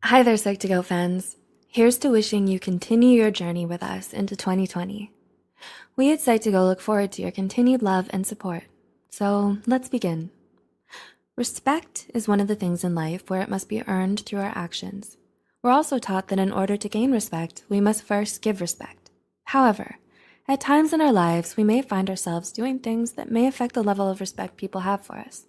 Hi there, Psych2Go fans. Here's to wishing you continue your journey with us into 2020. We at Psych2Go look forward to your continued love and support. So let's begin. Respect is one of the things in life where it must be earned through our actions. We're also taught that in order to gain respect, we must first give respect. However, at times in our lives, we may find ourselves doing things that may affect the level of respect people have for us.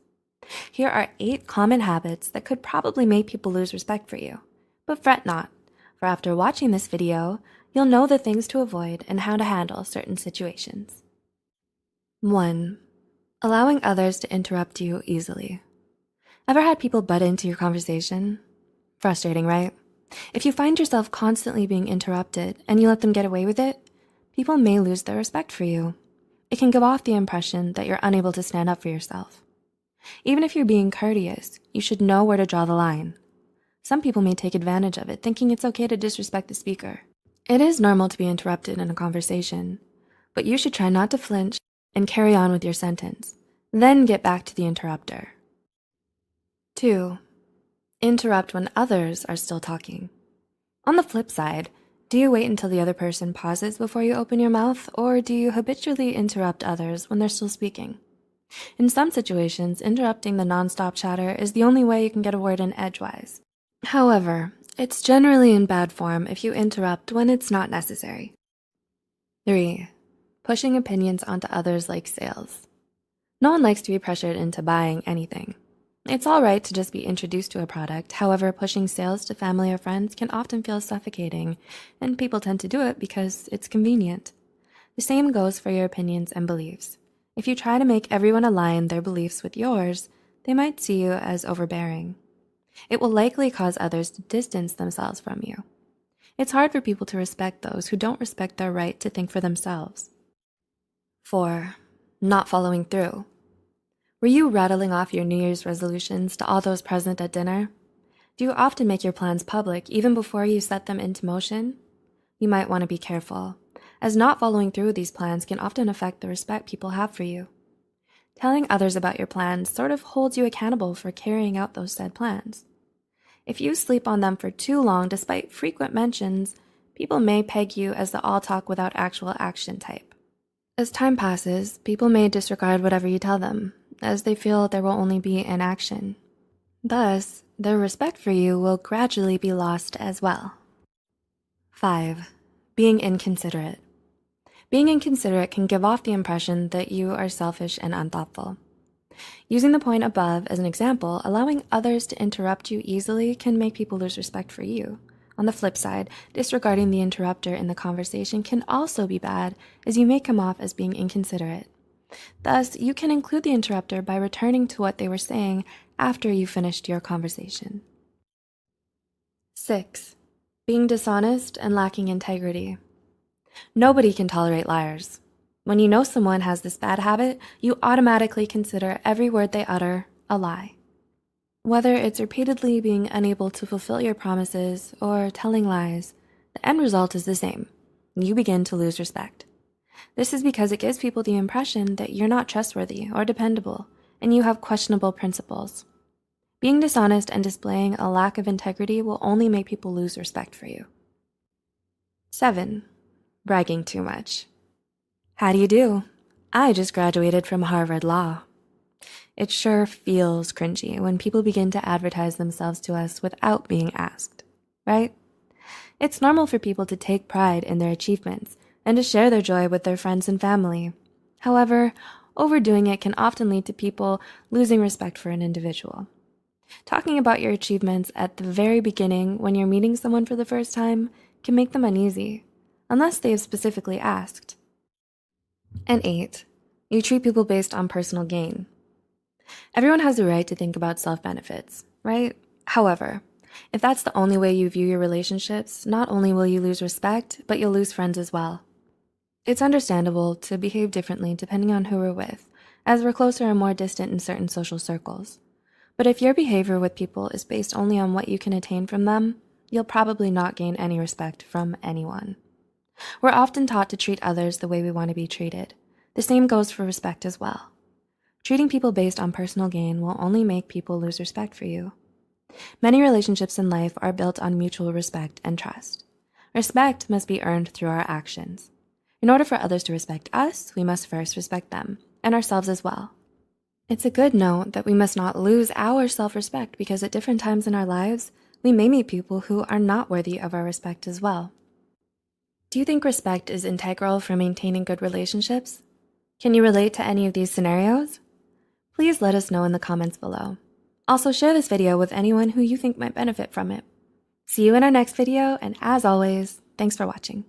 Here are 8 common habits that could probably make people lose respect for you. But fret not, for after watching this video, you'll know the things to avoid and how to handle certain situations. 1. Allowing others to interrupt you easily. Ever had people butt into your conversation? Frustrating, right? If you find yourself constantly being interrupted and you let them get away with it, people may lose their respect for you. It can give off the impression that you're unable to stand up for yourself. Even if you're being courteous, you should know where to draw the line. Some people may take advantage of it, thinking it's okay to disrespect the speaker. It is normal to be interrupted in a conversation, but you should try not to flinch and carry on with your sentence, then get back to the interrupter. 2. Interrupt when others are still talking. On the flip side, do you wait until the other person pauses before you open your mouth, or do you habitually interrupt others when they're still speaking? In some situations, interrupting the nonstop chatter is the only way you can get a word in edgewise. However, it's generally in bad form if you interrupt when it's not necessary. 3. Pushing opinions onto others like sales. No one likes to be pressured into buying anything. It's all right to just be introduced to a product. However, pushing sales to family or friends can often feel suffocating, and people tend to do it because it's convenient. The same goes for your opinions and beliefs. If you try to make everyone align their beliefs with yours, they might see you as overbearing. It will likely cause others to distance themselves from you. It's hard for people to respect those who don't respect their right to think for themselves. 4. Not following through. Were you rattling off your New Year's resolutions to all those present at dinner? Do you often make your plans public even before you set them into motion? You might want to be careful, as not following through with these plans can often affect the respect people have for you. Telling others about your plans sort of holds you accountable for carrying out those said plans. If you sleep on them for too long despite frequent mentions, people may peg you as the all talk without actual action type. As time passes, people may disregard whatever you tell them, as they feel there will only be inaction. Thus, their respect for you will gradually be lost as well. 5. Being inconsiderate. Being inconsiderate can give off the impression that you are selfish and unthoughtful. Using the point above as an example, allowing others to interrupt you easily can make people lose respect for you. On the flip side, disregarding the interrupter in the conversation can also be bad, as you may come off as being inconsiderate. Thus, you can include the interrupter by returning to what they were saying after you finished your conversation. 6. Being dishonest and lacking integrity. Nobody can tolerate liars. When you know someone has this bad habit, you automatically consider every word they utter a lie. Whether it's repeatedly being unable to fulfill your promises or telling lies, the end result is the same. You begin to lose respect. This is because it gives people the impression that you're not trustworthy or dependable, and you have questionable principles. Being dishonest and displaying a lack of integrity will only make people lose respect for you. 7. Bragging too much. How do you do? I just graduated from Harvard Law. It sure feels cringy when people begin to advertise themselves to us without being asked, right? It's normal for people to take pride in their achievements and to share their joy with their friends and family. However, overdoing it can often lead to people losing respect for an individual. Talking about your achievements at the very beginning when you're meeting someone for the first time can make them uneasy, unless they have specifically asked. And 8. You treat people based on personal gain. Everyone has the right to think about self-benefits, right? However, if that's the only way you view your relationships, not only will you lose respect, but you'll lose friends as well. It's understandable to behave differently depending on who we're with, as we're closer and more distant in certain social circles. But if your behavior with people is based only on what you can attain from them, you'll probably not gain any respect from anyone. We're often taught to treat others the way we want to be treated. The same goes for respect as well. Treating people based on personal gain will only make people lose respect for you. Many relationships in life are built on mutual respect and trust. Respect must be earned through our actions. In order for others to respect us, we must first respect them, and ourselves as well. It's a good note that we must not lose our self-respect because at different times in our lives, we may meet people who are not worthy of our respect as well. Do you think respect is integral for maintaining good relationships? Can you relate to any of these scenarios? Please let us know in the comments below. Also, share this video with anyone who you think might benefit from it. See you in our next video, and as always, thanks for watching.